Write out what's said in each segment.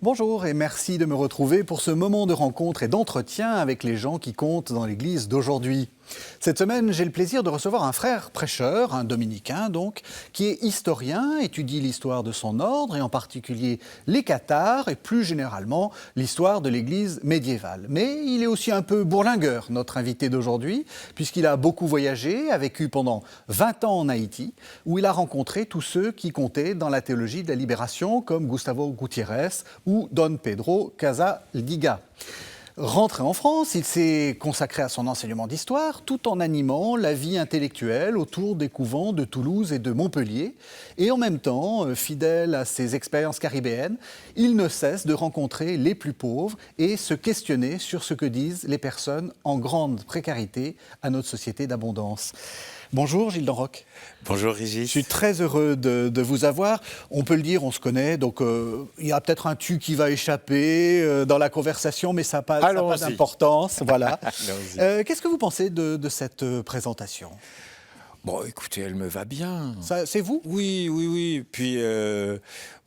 Bonjour et merci de me retrouver pour ce moment de rencontre et d'entretien avec les gens qui comptent dans l'Église d'aujourd'hui. Cette semaine, j'ai le plaisir de recevoir un frère prêcheur, un dominicain donc, qui est historien, étudie l'histoire de son ordre et en particulier les cathares et plus généralement l'histoire de l'Église médiévale. Mais il est aussi un peu bourlingueur, notre invité d'aujourd'hui, puisqu'il a beaucoup voyagé, a vécu pendant 20 ans en Haïti, où il a rencontré tous ceux qui comptaient dans la théologie de la libération, comme Gustavo Gutiérrez ou Don Pedro Casaldiga. Rentré en France, il s'est consacré à son enseignement d'histoire tout en animant la vie intellectuelle autour des couvents de Toulouse et de Montpellier. Et en même temps, fidèle à ses expériences caribéennes, il ne cesse de rencontrer les plus pauvres et se questionner sur ce que disent les personnes en grande précarité à notre société d'abondance. Bonjour Gilles Denroch. Bonjour Régis. Je suis très heureux de vous avoir. On peut le dire, on se connaît, donc il y a peut-être un tu qui va échapper dans la conversation, mais ça n'a pas d'importance. Voilà. Qu'est-ce que vous pensez de cette présentation ? Bon, écoutez, elle me va bien. Ça, c'est vous ? Oui. Puis,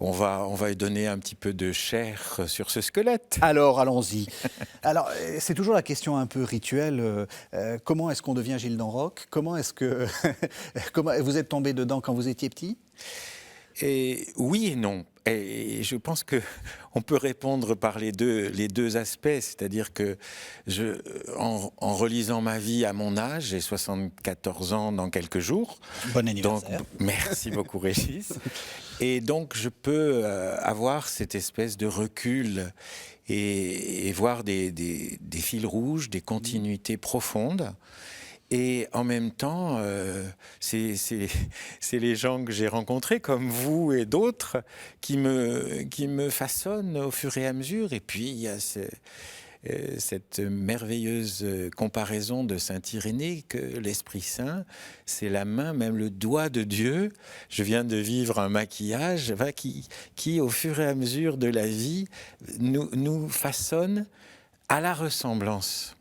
on va y donner un petit peu de chair sur ce squelette. Alors, allons-y. Alors, c'est toujours la question un peu rituelle. Comment est-ce qu'on devient Gilles Denroch ? Comment vous êtes tombé dedans quand vous étiez petit ? Et oui et non. Et je pense qu'on peut répondre par les deux aspects. C'est-à-dire que en relisant ma vie à mon âge, j'ai 74 ans dans quelques jours. Bon anniversaire. Donc, merci beaucoup Régis. Et donc je peux avoir cette espèce de recul et voir des fils rouges, des continuités profondes. Et en même temps, c'est les gens que j'ai rencontrés, comme vous et d'autres, qui me façonnent au fur et à mesure. Et puis, il y a cette merveilleuse comparaison de saint Irénée que l'Esprit Saint, c'est la main, même le doigt de Dieu. Je viens de vivre un maquillage qui, au fur et à mesure de la vie, nous façonne à la ressemblance.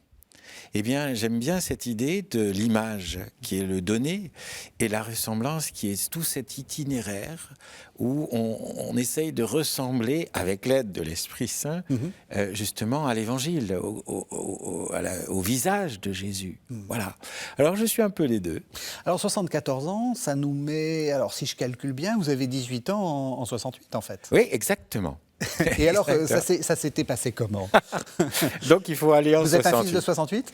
Eh bien, j'aime bien cette idée de l'image qui est le donné et la ressemblance qui est tout cet itinéraire où on essaye de ressembler, avec l'aide de l'Esprit Saint, justement à l'Évangile, au visage de Jésus. Voilà. Alors, je suis un peu les deux. Alors, 74 ans, ça nous met... Alors, si je calcule bien, vous avez 18 ans en 68, en fait. Oui, exactement. Et alors, ça s'était passé comment ? Donc, il faut aller en 68. Vous êtes un fils de 68 ?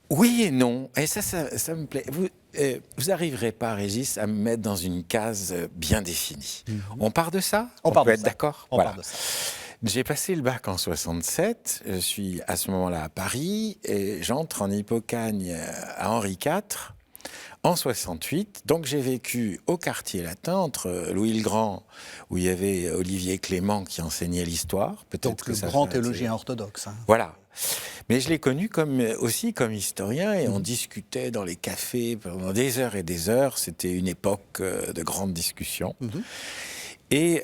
Oui et non. Et ça me plaît. Vous n'arriverez pas, Régis, à me mettre dans une case bien définie. On part de ça ? On peut être d'accord ? On part de ça. J'ai passé le bac en 67. Je suis à ce moment-là à Paris et j'entre en Hippocagne à Henri IV. En 68, donc j'ai vécu au quartier latin, entre Louis le Grand, où il y avait Olivier Clément qui enseignait l'histoire. Donc le grand théologien orthodoxe. Hein. Voilà. Mais je l'ai connu aussi comme historien et on discutait dans les cafés pendant des heures et des heures. C'était une époque de grande discussion. Et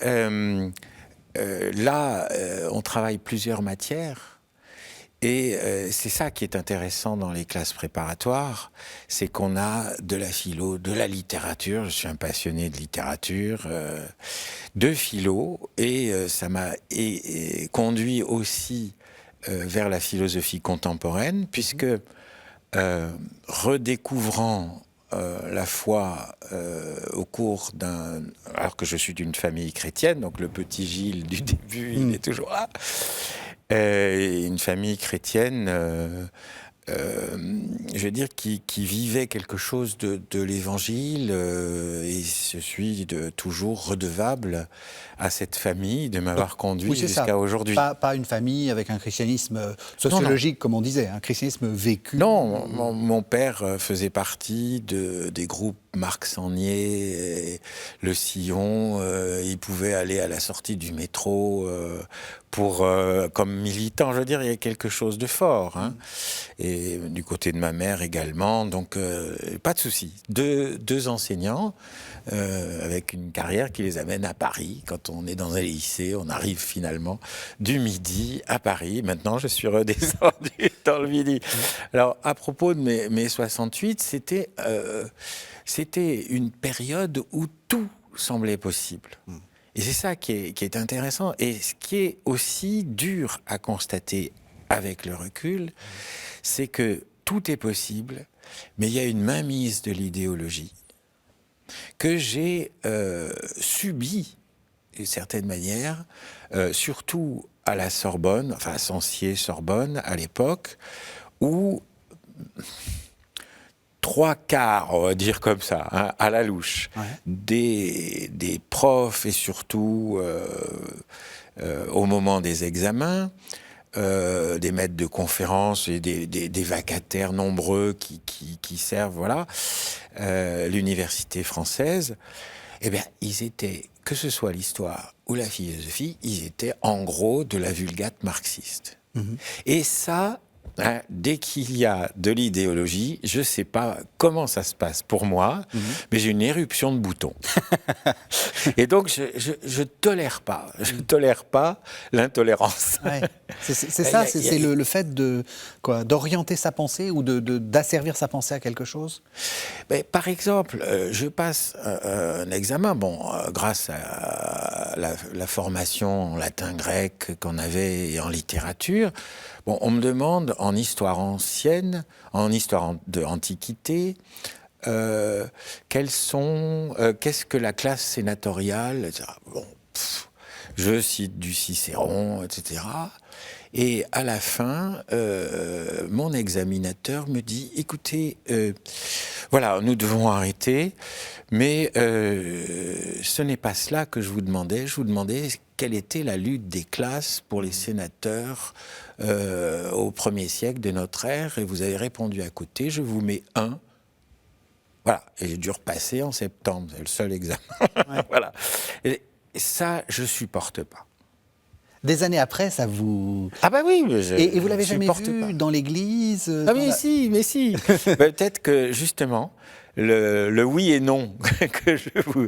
là, on travaille plusieurs matières. Et c'est ça qui est intéressant dans les classes préparatoires, c'est qu'on a de la philo, de la littérature, je suis un passionné de littérature, de philo, et ça m'a conduit aussi vers la philosophie contemporaine, puisque redécouvrant la foi au cours alors que je suis d'une famille chrétienne, donc le petit Gilles du début, il est toujours là. Une famille chrétienne, je veux dire, qui vivait quelque chose de l'Évangile, et je suis toujours redevable à cette famille de m'avoir conduit jusqu'à aujourd'hui. Pas une famille avec un christianisme sociologique, non. Comme on disait, un christianisme vécu. Non, mon père faisait partie des groupes Marc Sangnier, Le Sillon. Il pouvait aller à la sortie du métro comme militant. Je veux dire, il y a quelque chose de fort. Hein. Et du côté de ma mère également. Donc, pas de souci. Deux enseignants avec une carrière qui les amène à Paris. Quand on est dans un lycée, on arrive finalement du Midi à Paris. Maintenant, je suis redescendu dans le Midi. Alors, à propos de mes 68, c'était une période où tout semblait possible. Et c'est ça qui est intéressant. Et ce qui est aussi dur à constater avec le recul, c'est que tout est possible, mais il y a une mainmise de l'idéologie que j'ai subie d'une certaine manière, surtout à la Sorbonne, enfin à Censier-Sorbonne à l'époque, où 3/4, on va dire comme ça, hein, à la louche, des profs et surtout au moment des examens, des maîtres de conférences et des vacataires nombreux qui servent, voilà, l'université française, eh bien, ils étaient, que ce soit l'histoire ou la philosophie, ils étaient en gros de la vulgate marxiste. Et ça, hein, dès qu'il y a de l'idéologie, je ne sais pas comment ça se passe pour moi, mais j'ai une éruption de boutons. Et donc, je tolère pas l'intolérance. Ouais. C'est ça, c'est le fait d'orienter sa pensée ou d'asservir sa pensée à quelque chose. Mais, par exemple, je passe un examen, grâce à la formation en latin-grec qu'on avait et en littérature. Bon, on me demande en histoire ancienne, en histoire de Antiquité, qu'est-ce que la classe sénatoriale, etc. Bon, je cite du Cicéron, etc. Et à la fin, mon examinateur me dit, écoutez, voilà, nous devons arrêter, mais ce n'est pas cela que je vous demandais. Je vous demandais quelle était la lutte des classes pour les sénateurs au 1er siècle de notre ère, et vous avez répondu à côté, je vous mets 1. Voilà, et j'ai dû repasser en septembre, c'est le seul examen. Ouais. Voilà. Et ça, je ne supporte pas. Des années après, ça vous... Ah bah oui, et vous l'avez jamais vu dans l'église Ah mais si. Peut-être que justement, le oui et non que je vous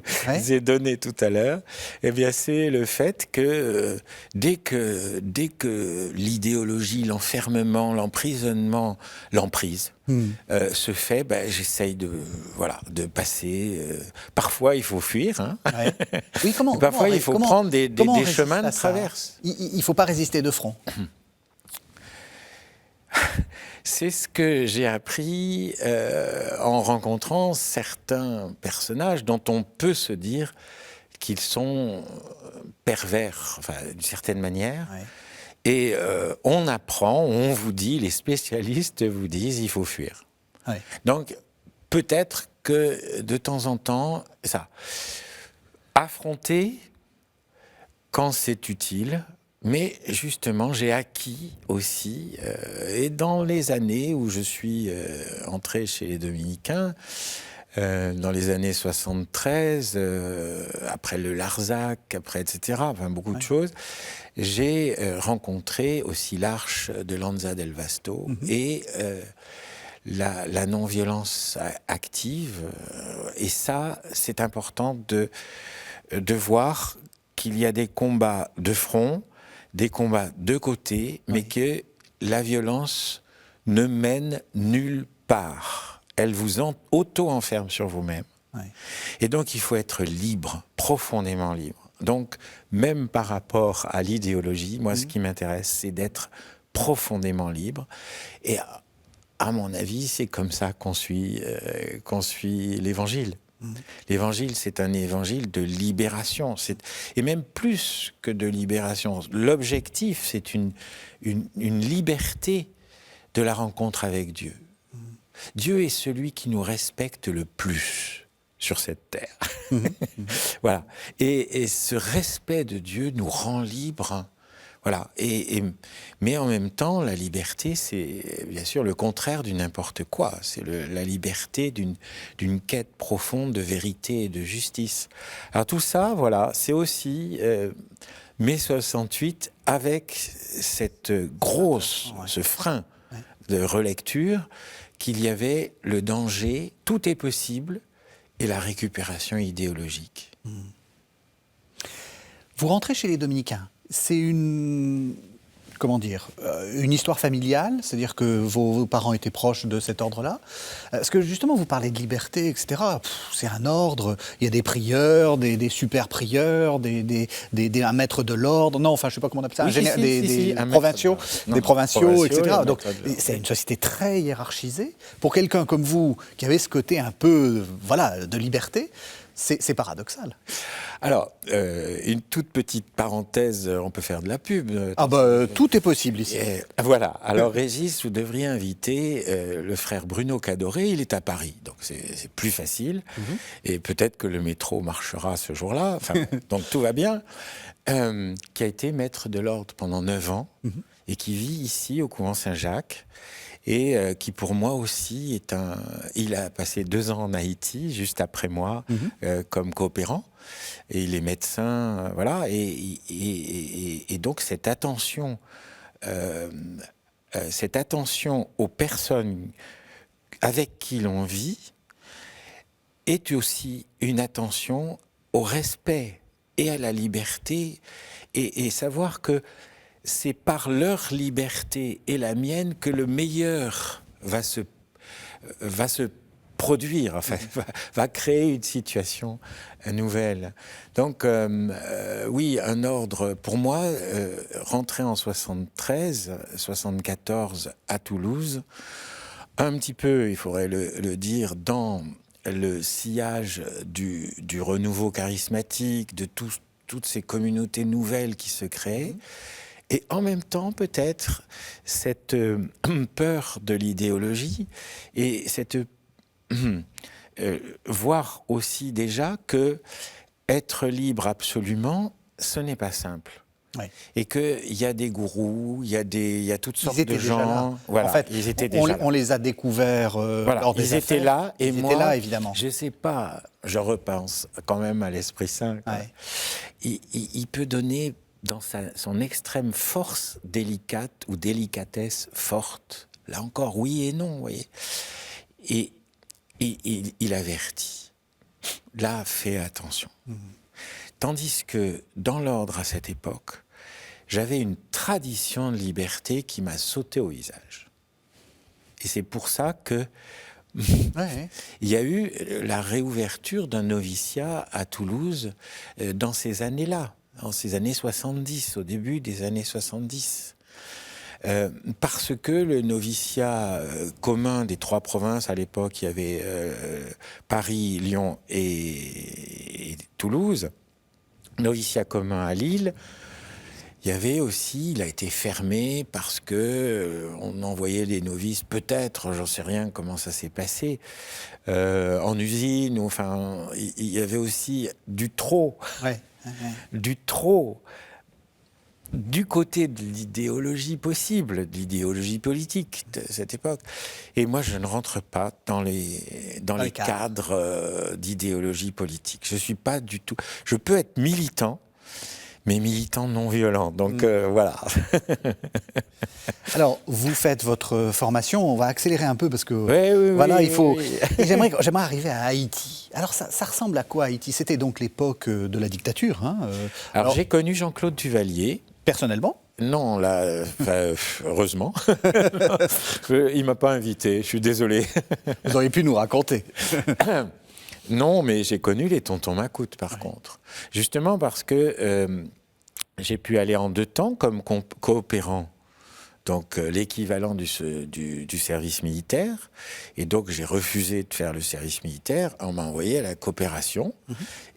ai donné tout à l'heure, eh bien c'est le fait que dès que l'idéologie, l'enfermement, l'emprisonnement, l'emprise se fait, j'essaye de passer. Parfois il faut fuir, hein. Ouais. Oui, parfois il faut prendre des chemins de traverse. Il ne faut pas résister de front. C'est ce que j'ai appris en rencontrant certains personnages dont on peut se dire qu'ils sont pervers, enfin, d'une certaine manière. Ouais. Et on apprend, on vous dit, les spécialistes vous disent, il faut fuir. Ouais. Donc, peut-être que de temps en temps, affronter quand c'est utile. Mais justement, j'ai acquis aussi, et dans les années où je suis entré chez les Dominicains, dans les années 73, après le Larzac, après etc., enfin beaucoup de choses, j'ai rencontré aussi l'Arche de Lanza del Vasto et la non-violence active. Et ça, c'est important de voir qu'il y a des combats de front, des combats de côté, mais que la violence ne mène nulle part. Elle vous auto-enferme sur vous-même. Ouais. Et donc, il faut être libre, profondément libre. Donc, même par rapport à l'idéologie, moi, ce qui m'intéresse, c'est d'être profondément libre. Et à mon avis, c'est comme ça qu'on suit l'Évangile. L'évangile, c'est un évangile de libération. Et même plus que de libération. L'objectif, c'est une liberté de la rencontre avec Dieu. Dieu est celui qui nous respecte le plus sur cette terre. Voilà. Et ce respect de Dieu nous rend libres. Voilà. Mais en même temps, la liberté, c'est bien sûr le contraire du n'importe quoi. C'est la liberté d'une quête profonde de vérité et de justice. Alors tout ça, voilà, c'est aussi mai 68 avec cette ce frein de relecture qu'il y avait le danger, tout est possible, et la récupération idéologique. Vous rentrez chez les Dominicains. C'est une comment dire, une histoire familiale, c'est-à-dire que vos parents étaient proches de cet ordre-là. Parce que justement, vous parlez de liberté, etc. C'est un ordre, il y a des prieurs, des super prieurs, un maître de l'ordre, non, enfin je ne sais pas comment on appelle ça, des provinciaux, etc. Donc c'est une société très hiérarchisée. Pour quelqu'un comme vous, qui avait ce côté un peu, voilà, de liberté, c'est paradoxal. Alors, une toute petite parenthèse, on peut faire de la pub. Tout est possible ici. Voilà. Alors, Régis, vous devriez inviter le frère Bruno Cadoré. Il est à Paris, donc c'est plus facile. Et peut-être que le métro marchera ce jour-là. Enfin, donc tout va bien. Qui a été maître de l'ordre pendant 9 ans et qui vit ici au couvent Saint-Jacques. Et qui pour moi aussi est il a passé 2 ans en Haïti, juste après moi, comme coopérant. Et il est médecin, voilà. Et donc cette attention aux personnes avec qui l'on vit est aussi une attention au respect et à la liberté et savoir que c'est par leur liberté et la mienne que le meilleur va se produire, enfin, va créer une situation nouvelle. Donc, oui, un ordre, pour moi, rentré en 74 à Toulouse, un petit peu, il faudrait le dire, dans le sillage du renouveau charismatique, de toutes ces communautés nouvelles qui se créent, et en même temps, peut-être, cette peur de l'idéologie et cette voir aussi déjà que être libre absolument, ce n'est pas simple. Oui. Et qu'il y a des gourous, il y a toutes sortes de gens. Voilà, en fait, ils étaient déjà là. On les a découverts lors des affaires. Ils étaient là, et moi, étaient là, évidemment. Je ne sais pas, je repense quand même à l'Esprit Saint. Ouais. Il peut donner dans son extrême force délicate ou délicatesse forte. Là encore, oui et non, vous voyez. Et il avertit. Là, fais attention. Tandis que dans l'ordre à cette époque, j'avais une tradition de liberté qui m'a sauté au visage. Et c'est pour ça que il y a eu la réouverture d'un noviciat à Toulouse dans ces années-là, dans ces années 70, au début des années 70. Parce que le noviciat commun des 3 provinces, à l'époque, il y avait Paris, Lyon et Toulouse, noviciat commun à Lille, il y avait aussi, il a été fermé parce que on envoyait les novices, peut-être, j'en sais rien comment ça s'est passé, en usine, enfin, il y avait aussi du trop, du trop. Du côté de l'idéologie possible, de l'idéologie politique de cette époque. Et moi, je ne rentre pas dans les cadres d'idéologie politique. Je ne suis pas du tout... Je peux être militant, mais militant non violent. Donc, voilà. Alors, vous faites votre formation. On va accélérer un peu parce que... Oui, il faut... Et j'aimerais arriver à Haïti. Alors, ça ressemble à quoi, Haïti? C'était donc l'époque de la dictature. Alors, j'ai connu Jean-Claude Duvalier. Personnellement? Non, là, heureusement. Il ne m'a pas invité, je suis désolé. Vous auriez pu nous raconter. Non, mais j'ai connu les tontons Macoutes, par contre. Justement parce que j'ai pu aller en 2 temps comme coopérant. Donc l'équivalent du service militaire. Et donc j'ai refusé de faire le service militaire. On m'a envoyé à la coopération.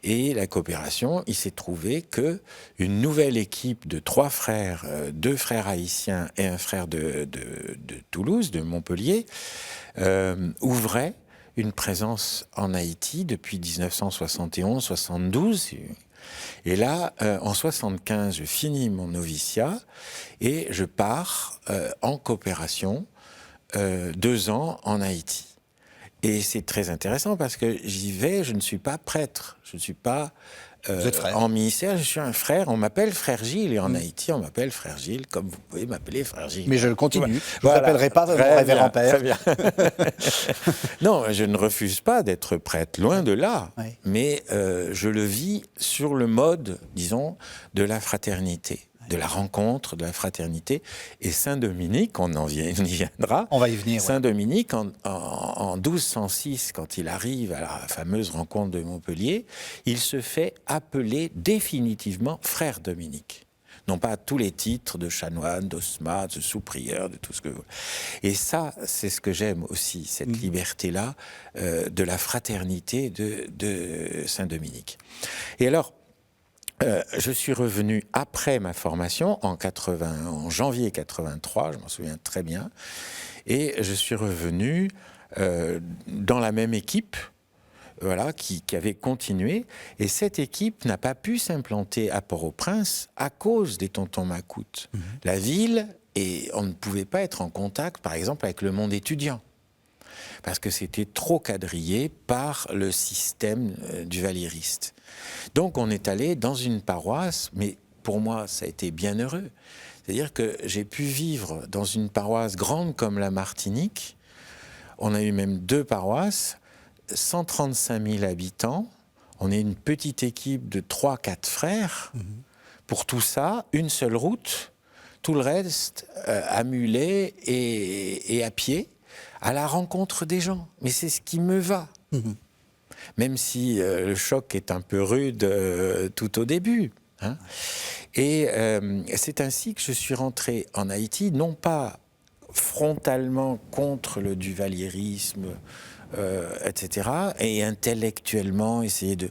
Et la coopération, il s'est trouvé qu'une nouvelle équipe de 3 frères, 2 frères haïtiens et un frère de Toulouse, de Montpellier, ouvrait une présence en Haïti depuis 1971-72. Et là, en 75, je finis mon noviciat et je pars en coopération 2 ans en Haïti. Et c'est très intéressant parce que j'y vais, je ne suis pas prêtre, je ne suis pas en ministère, je suis un frère, on m'appelle frère Gilles, et en Haïti on m'appelle frère Gilles, comme vous pouvez m'appeler frère Gilles. Mais je le continue, je ne m'appellerai pas mon révérend père. Très bien. Non, je ne refuse pas d'être prêtre, loin de là, mais je le vis sur le mode, disons, de la fraternité. de la rencontre, de la fraternité. Et Saint-Dominique, on y viendra. On va y venir. Saint-Dominique, en 1206, quand il arrive à la fameuse rencontre de Montpellier, il se fait appeler définitivement frère Dominique. Non pas tous les titres de chanoine, d'osma, de sous-prieur, de tout ce que vous... Et ça, c'est ce que j'aime aussi, cette liberté-là de la fraternité de Saint-Dominique. Et alors, je suis revenu après ma formation, en janvier 83, je m'en souviens très bien, et je suis revenu dans la même équipe, voilà, qui avait continué. Et cette équipe n'a pas pu s'implanter à Port-au-Prince à cause des tontons macoutes. La ville, et on ne pouvait pas être en contact, par exemple, avec le monde étudiant. Parce que c'était trop quadrillé par le système du valliériste. Donc on est allé dans une paroisse, mais pour moi, ça a été bien heureux. C'est-à-dire que j'ai pu vivre dans une paroisse grande comme la Martinique. On a eu même 2 paroisses, 135 000 habitants, on est une petite équipe de 3-4 frères. Pour tout ça, une seule route, tout le reste à mulet et à pied, à la rencontre des gens. Mais c'est ce qui me va. Même si le choc est un peu rude tout au début. Hein. Et c'est ainsi que je suis rentré en Haïti, non pas frontalement contre le duvalliérisme, etc., et intellectuellement essayer de...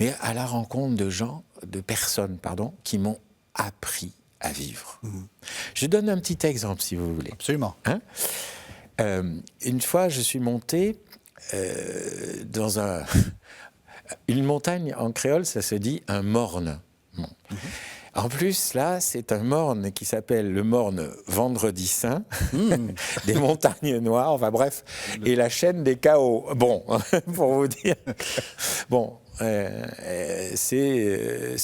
Mais à la rencontre de personnes, qui m'ont appris à vivre. Je donne un petit exemple, si vous voulez. Absolument. Hein, une fois, je suis monté dans une montagne en créole, ça se dit un morne. Bon. En plus, là, c'est un morne qui s'appelle le morne Vendredi Saint, des montagnes noires, enfin bref, et la chaîne des chaos. Bon, pour vous dire. Bon, c'est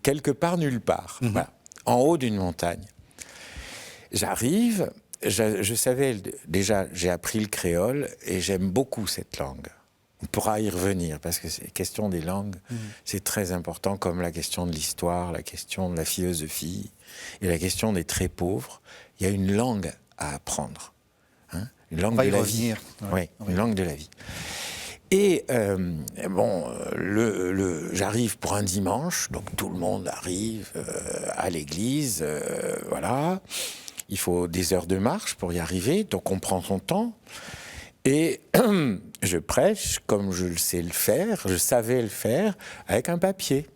quelque part nulle part, voilà, en haut d'une montagne. J'arrive, je savais déjà, j'ai appris le créole et j'aime beaucoup cette langue. On pourra y revenir, parce que la question des langues, c'est très important, comme la question de l'histoire, la question de la philosophie et la question des très pauvres. Il y a une langue à apprendre, hein, une langue de la vie. Oui, une langue de la vie. Et j'arrive pour un dimanche, donc tout le monde arrive à l'église, voilà. Il faut des heures de marche pour y arriver, donc on prend son temps. Et je prêche comme je savais le faire, avec un papier.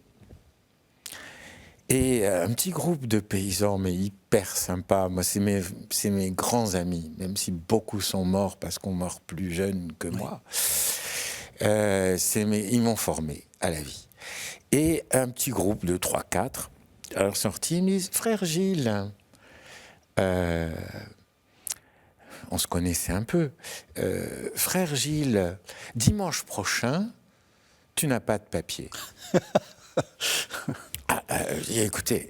Et un petit groupe de paysans, mais hyper sympas. Moi, c'est mes grands amis, même si beaucoup sont morts parce qu'on meurt plus jeune que moi. Ils m'ont formé à la vie. Et un petit groupe de 3-4, alors sortis, ils me disent « Frère Gilles, on se connaissait un peu. Frère Gilles, dimanche prochain, tu n'as pas de papier. » J'ai dit, écoutez,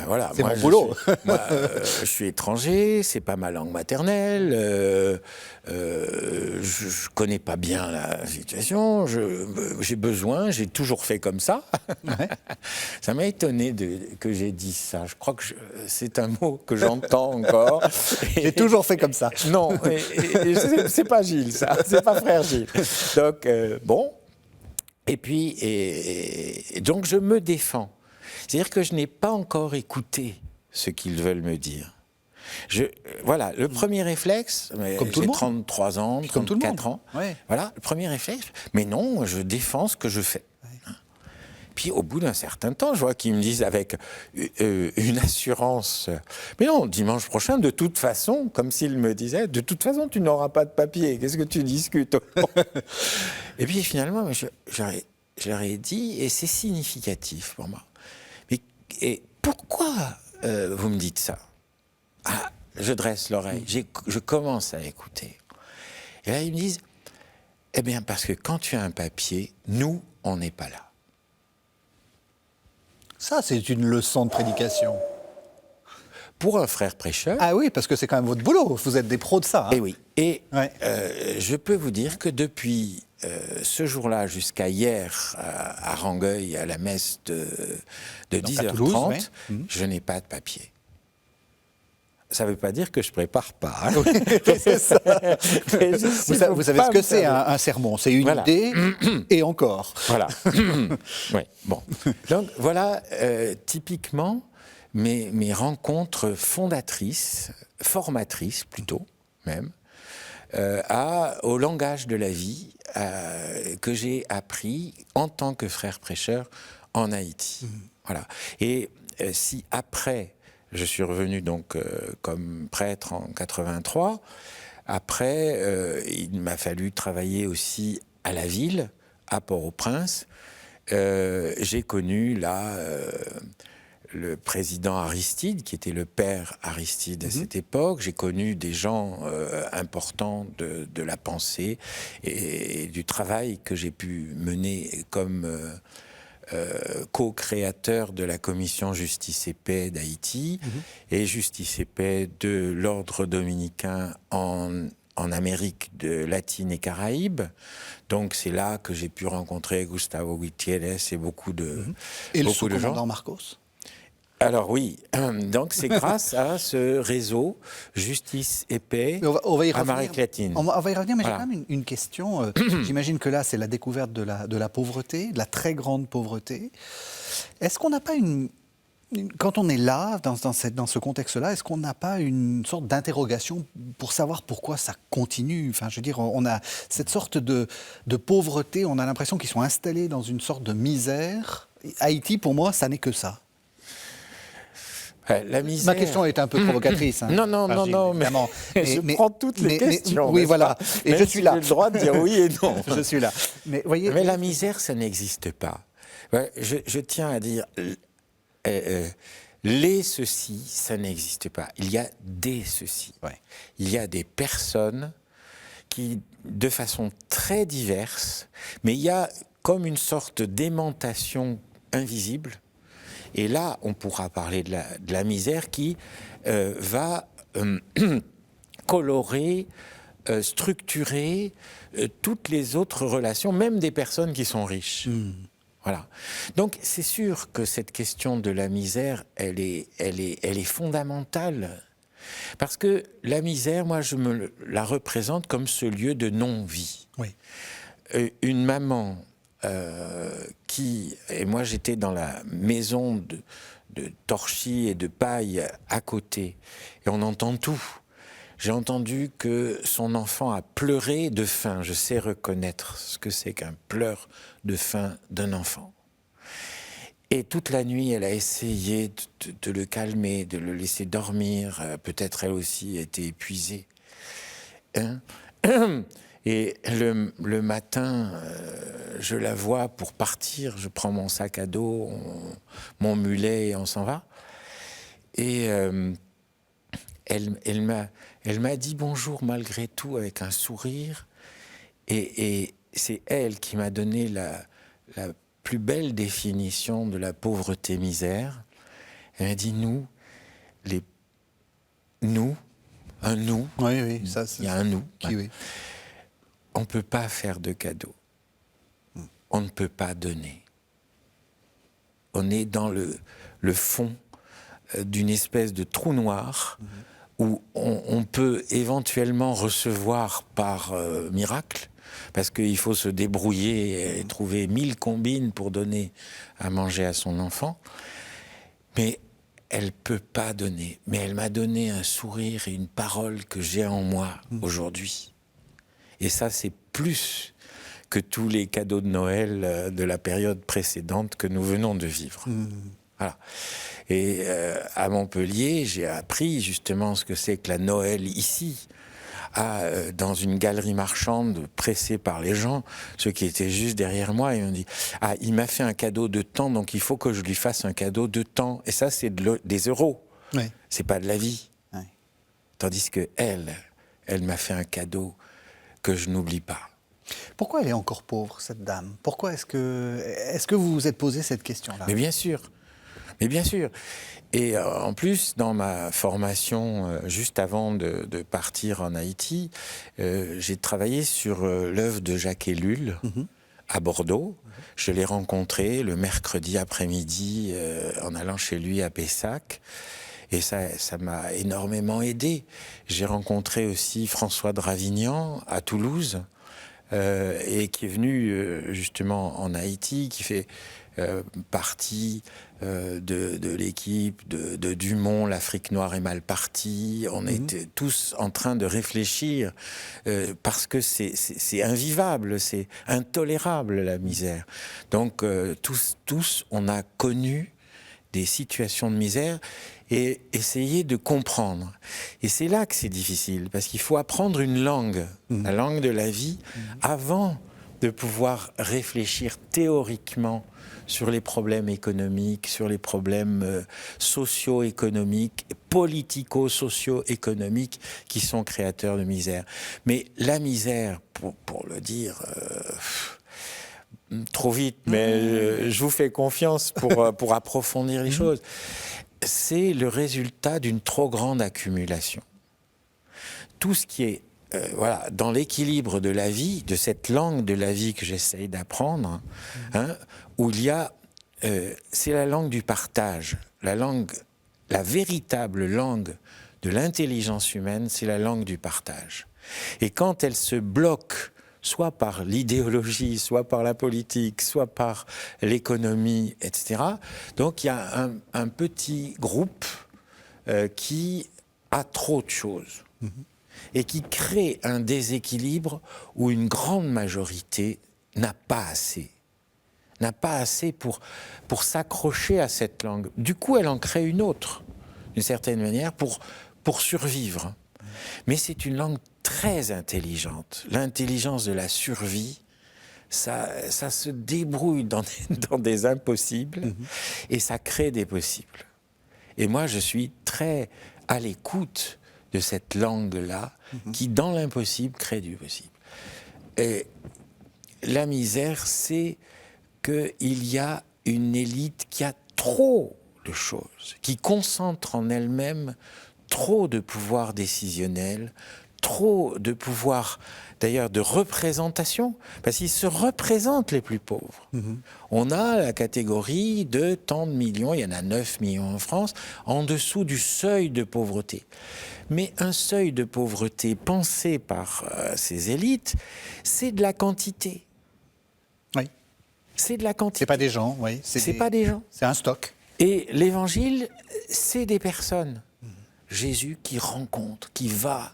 voilà. C'est mon boulot. Je suis étranger, c'est pas ma langue maternelle, je connais pas bien la situation, j'ai toujours fait comme ça. Ouais. Ça m'a étonné que j'ai dit ça. Je crois que c'est un mot que j'entends encore. J'ai toujours fait comme ça. Non, c'est pas Gilles, ça. C'est pas frère Gilles. Donc, bon. Et puis, donc je me défends. C'est-à-dire que je n'ai pas encore écouté ce qu'ils veulent me dire. Voilà, le premier réflexe, j'ai 33 ans, 34 ans, ouais. Voilà, le premier réflexe, mais non, je défends ce que je fais. Ouais. Puis au bout d'un certain temps, je vois qu'ils me disent avec une assurance, mais non, dimanche prochain, de toute façon, comme s'ils me disaient, de toute façon, tu n'auras pas de papier, qu'est-ce que tu discutes? Et puis finalement, je leur ai dit, et c'est significatif pour moi, et pourquoi vous me dites ça? Ah, je dresse l'oreille, je commence à écouter. Et là, ils me disent, eh bien, parce que quand tu as un papier, nous, on n'est pas là. Ça, c'est une leçon de prédication. Pour un frère prêcheur... Ah oui, parce que c'est quand même votre boulot, vous êtes des pros de ça. Hein. Et oui, et ouais. Je peux vous dire que depuis ce jour-là jusqu'à hier à Rangueil, à la messe de Donc, 10h30, à Toulouse, oui. je n'ai pas de papier. Ça ne veut pas dire que je ne prépare pas. Hein. C'est ça. Vous savez ce que c'est un sermon, c'est une idée et encore. Voilà. Oui, bon. Donc voilà, typiquement, mes rencontres fondatrices, formatrices plutôt même, au langage de la vie que j'ai appris en tant que frère prêcheur en Haïti. Voilà. Et si après, je suis revenu donc comme prêtre en 83, après, il m'a fallu travailler aussi à la ville, à Port-au-Prince. J'ai connu là le président Aristide, qui était le père Aristide à cette époque. J'ai connu des gens importants de la pensée et du travail que j'ai pu mener comme co-créateur de la commission Justice et Paix d'Haïti et Justice et Paix de l'ordre dominicain en Amérique latine et Caraïbes. Donc c'est là que j'ai pu rencontrer Gustavo Gutiérrez et beaucoup de Et le beaucoup de gens. sous-commandant Marcos. Alors oui, donc c'est grâce à ce réseau Justice et Paix On va y revenir. Amérique latine. On va y revenir, mais Voilà. j'ai quand même une question. J'imagine que là, c'est la découverte de la pauvreté, de la très grande pauvreté. Est-ce qu'on n'a pas quand on est là, dans ce contexte-là, est-ce qu'on n'a pas une sorte d'interrogation pour savoir pourquoi ça continue? Enfin, je veux dire, on a cette sorte de pauvreté, on a l'impression qu'ils sont installés dans une sorte de misère. Haïti, pour moi, ça n'est que ça. La misère... Ma question est un peu provocatrice. Hein. Non, mais je prends toutes les questions. Oui, voilà. Et même je suis si là. j'ai le droit de dire oui et non. Je suis là. Mais voyez. Mais la misère, ça n'existe pas. Ouais, je tiens à dire, les ceci, ça n'existe pas. Il y a des ceci. Ouais. Il y a des personnes qui, de façon très diverse, mais il y a comme une sorte d'aimantation invisible. Et là, on pourra parler de la misère qui va colorer, structurer toutes les autres relations, même des personnes qui sont riches. Voilà. Donc, c'est sûr que cette question de la misère, elle est fondamentale. Parce que la misère, moi, je me la représente comme ce lieu de non-vie. Oui. Une maman et moi j'étais dans la maison de torchis et de paille à côté, et on entend tout. J'ai entendu que son enfant a pleuré de faim. Je sais reconnaître ce que c'est qu'un pleur de faim d'un enfant. Et toute la nuit, elle a essayé de le calmer, de le laisser dormir. Peut-être elle aussi a été épuisée. Hein? Et le matin, je la vois pour partir. Je prends mon sac à dos, mon mulet et on s'en va. Et elle m'a dit bonjour malgré tout avec un sourire. Et c'est elle qui m'a donné la plus belle définition de la pauvreté-misère. Elle m'a dit un nous. Oui, ça, il y a un nous. Oui. On ne peut pas faire de cadeaux. On ne peut pas donner. On est dans le fond d'une espèce de trou noir où on peut éventuellement recevoir par miracle, parce qu'il faut se débrouiller et trouver 1000 combines pour donner à manger à son enfant. Mais elle ne peut pas donner. Mais elle m'a donné un sourire et une parole que j'ai en moi aujourd'hui. Et ça, c'est plus que tous les cadeaux de Noël de la période précédente que nous venons de vivre. Voilà. Et à Montpellier, j'ai appris justement ce que c'est que la Noël ici. Dans une galerie marchande, pressée par les gens, ceux qui étaient juste derrière moi, ils m'ont dit « Ah, il m'a fait un cadeau de temps, donc il faut que je lui fasse un cadeau de temps. » Et ça, c'est des euros. Oui. C'est pas de la vie. Oui. Tandis que elle m'a fait un cadeau que je n'oublie pas. Pourquoi elle est encore pauvre, cette dame? Pourquoi est-ce que vous vous êtes posé cette question-là? Mais bien sûr, Mais bien sûr. Et en plus, dans ma formation, juste avant de partir en Haïti, j'ai travaillé sur l'œuvre de Jacques Ellul à Bordeaux. Je l'ai rencontré le mercredi après-midi en allant chez lui à Pessac. Et ça m'a énormément aidé. J'ai rencontré aussi François de Ravignan à Toulouse, et qui est venu justement en Haïti, qui fait partie de l'équipe de Dumont, l'Afrique noire est mal partie. On était tous en train de réfléchir parce que c'est invivable, c'est intolérable la misère. Donc tous, on a connu des situations de misère et essayer de comprendre. Et c'est là que c'est difficile, parce qu'il faut apprendre une langue, la langue de la vie, avant de pouvoir réfléchir théoriquement sur les problèmes économiques, sur les problèmes socio-économiques, politico-socio-économiques qui sont créateurs de misère. Mais la misère, pour le dire trop vite, mais je vous fais confiance pour approfondir les choses, c'est le résultat d'une trop grande accumulation. Tout ce qui est dans l'équilibre de la vie, de cette langue de la vie que j'essaye d'apprendre, où il y a, c'est la langue du partage, la véritable langue de l'intelligence humaine, c'est la langue du partage. Et quand elle se bloque, soit par l'idéologie, soit par la politique, soit par l'économie, etc., donc il y a un petit groupe qui a trop de choses. Et qui crée un déséquilibre où une grande majorité n'a pas assez pour s'accrocher à cette langue. Du coup, elle en crée une autre, d'une certaine manière, pour survivre. Mais c'est une langue très intelligente. L'intelligence de la survie, ça se débrouille dans des impossibles et ça crée des possibles. Et moi, je suis très à l'écoute de cette langue-là, qui, dans l'impossible, crée du possible. Et la misère, c'est qu'il y a une élite qui a trop de choses, qui concentre en elle-même trop de pouvoir décisionnel, trop de pouvoir, d'ailleurs, de représentation, parce qu'ils se représentent les plus pauvres. On a la catégorie de tant de millions, il y en a 9 millions en France, en dessous du seuil de pauvreté. Mais un seuil de pauvreté pensé par ces élites, c'est de la quantité. Oui. C'est de la quantité. C'est pas des gens, oui. C'est pas des gens. C'est un stock. Et l'évangile, c'est des personnes. Jésus qui rencontre, qui va,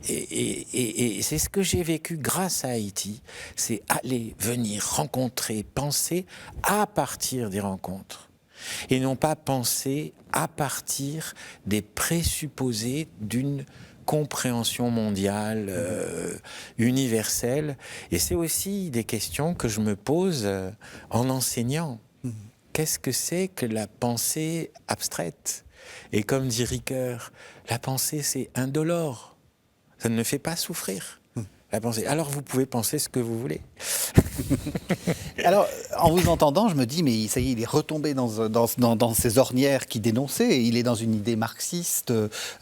et c'est ce que j'ai vécu grâce à Haïti, c'est aller, venir, rencontrer, penser à partir des rencontres. Et non pas penser à partir des présupposés d'une compréhension mondiale, universelle. Et c'est aussi des questions que je me pose en enseignant. Qu'est-ce que c'est que la pensée abstraite ? Et comme dit Ricoeur, la pensée c'est indolore. Ça ne fait pas souffrir. La pensée. Alors vous pouvez penser ce que vous voulez. Alors, en vous entendant, je me dis, mais ça y est, il est retombé dans ces ornières qu'il dénonçait. Il est dans une idée marxiste.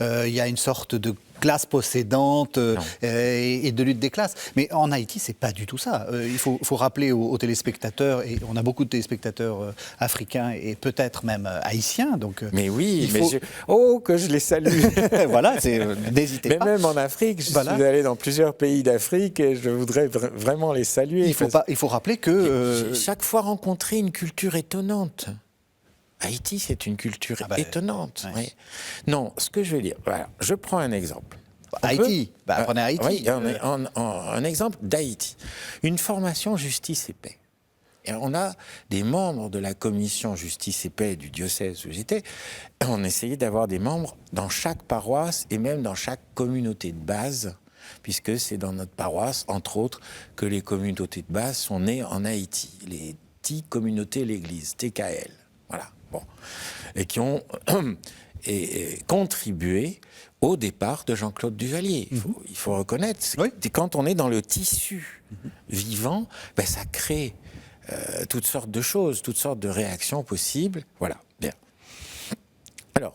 Il y a une sorte de classe possédante et de lutte des classes. Mais en Haïti, c'est pas du tout ça. Il faut rappeler aux téléspectateurs, et on a beaucoup de téléspectateurs africains et peut-être même haïtiens. Donc, mais oui, oh, que je les salue. Voilà, n'hésitez pas. Mais même en Afrique, je suis allé dans plusieurs pays d'Afrique et je voudrais vraiment les saluer. Il faut rappeler que... J'ai chaque fois rencontré une culture étonnante. Haïti, c'est une culture étonnante. Ouais. Oui. Non, ce que je veux dire, voilà, je prends un exemple. Haïti, prenez Haïti. Oui, un exemple d'Haïti. Une formation justice et paix. Et on a des membres de la commission justice et paix du diocèse où j'étais. On essayait d'avoir des membres dans chaque paroisse et même dans chaque communauté de base, puisque c'est dans notre paroisse, entre autres, que les communautés de base sont nées en Haïti. Les 10 communautés l'Église, TKL. Voilà. Bon. Et qui ont contribué au départ de Jean-Claude Duvalier. Il faut reconnaître, quand on est dans le tissu vivant, ça crée toutes sortes de choses, toutes sortes de réactions possibles. Voilà, bien. Alors,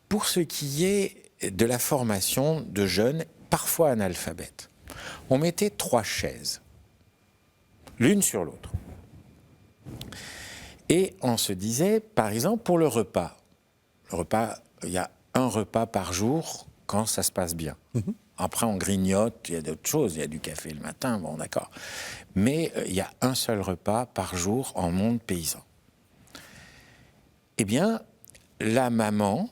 pour ce qui est de la formation de jeunes, parfois analphabètes, on mettait 3 chaises, l'une sur l'autre. Et on se disait, par exemple, pour le repas, il y a un repas par jour quand ça se passe bien. Après, on grignote, il y a d'autres choses, il y a du café le matin, bon d'accord. Mais il y a un seul repas par jour en monde paysan. Eh bien, la maman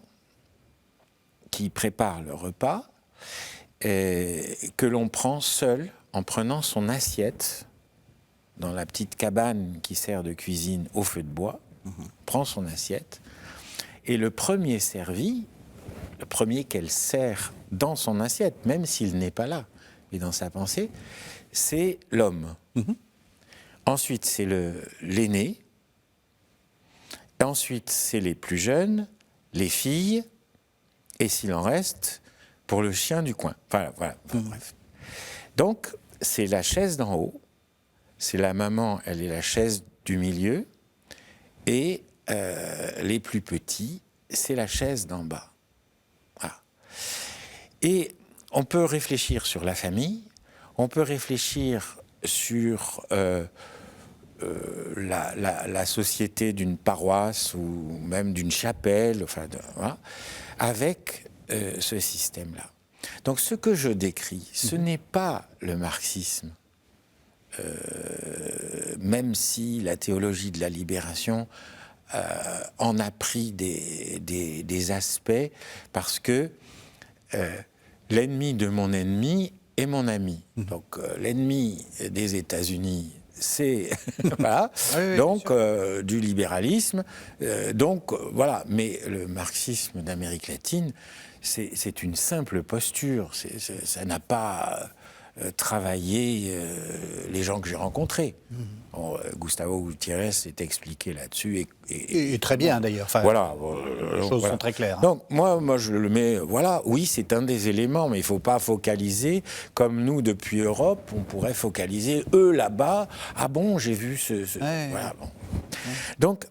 qui prépare le repas, que l'on prend seule en prenant son assiette dans la petite cabane qui sert de cuisine au feu de bois, prend son assiette, et le premier servi, le premier qu'elle sert dans son assiette, même s'il n'est pas là, mais dans sa pensée, c'est l'homme. Ensuite, c'est l'aîné. Ensuite, c'est les plus jeunes, les filles, et s'il en reste, pour le chien du coin. Voilà, bref. Donc, c'est la chaise d'en haut, c'est la maman, elle est la chaise du milieu, et les plus petits, c'est la chaise d'en bas. Voilà. Et on peut réfléchir sur la famille, on peut réfléchir sur la société d'une paroisse ou même d'une chapelle, enfin, voilà, avec ce système-là. Donc ce que je décris, ce n'est pas le marxisme, même si la théologie de la libération en a pris des aspects, parce que l'ennemi de mon ennemi est mon ami. Donc l'ennemi des États-Unis, c'est voilà, oui, donc du libéralisme, donc voilà. Mais le marxisme d'Amérique latine, c'est une simple posture. Ça n'a pas travaillé les gens que j'ai rencontrés. Bon, Gustavo Gutiérrez s'est expliqué là-dessus. Et très bien d'ailleurs. Enfin, voilà. les choses sont très claires. Donc moi je le mets, voilà, oui c'est un des éléments, mais il ne faut pas focaliser, comme nous depuis Europe, on pourrait focaliser, eux là-bas, ah bon, j'ai vu voilà, bon. Donc,